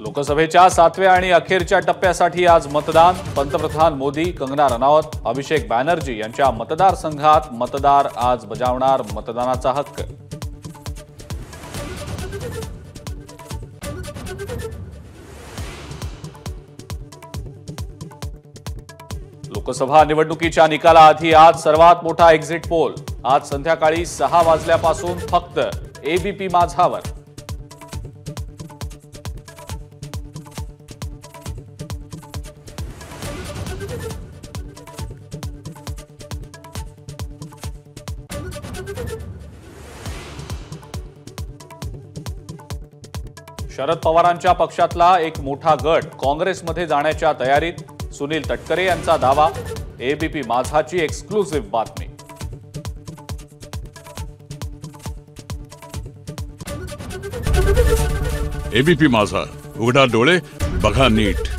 लोकसभेच्या 7व्या आणि अखेरच्या टप्प्यासाठी आज मतदान। पंतप्रधान मोदी, कंगना रनौत, अभिषेक बॅनर्जी यांच्या मतदारसंघात मतदार आज बजावणार मतदानाचा हक्क। लोकसभा निवडणुकीच्या निकालाआधी आज सर्वात मोठा एक्झिट पोल। आज संध्याकाळी 6 वाजल्यापासून फक्त एबीपी माझावर। शरद पवारांच्या पक्षातला एक मोठा गट काँग्रेसमध्ये जाण्याच्या तयारीत। सुनील तटकरे यांचा दावा। एबीपी माझाची एक्सक्लुसिव्ह बातमी। एबीपी माझा, उघडा डोळे बघा नीट।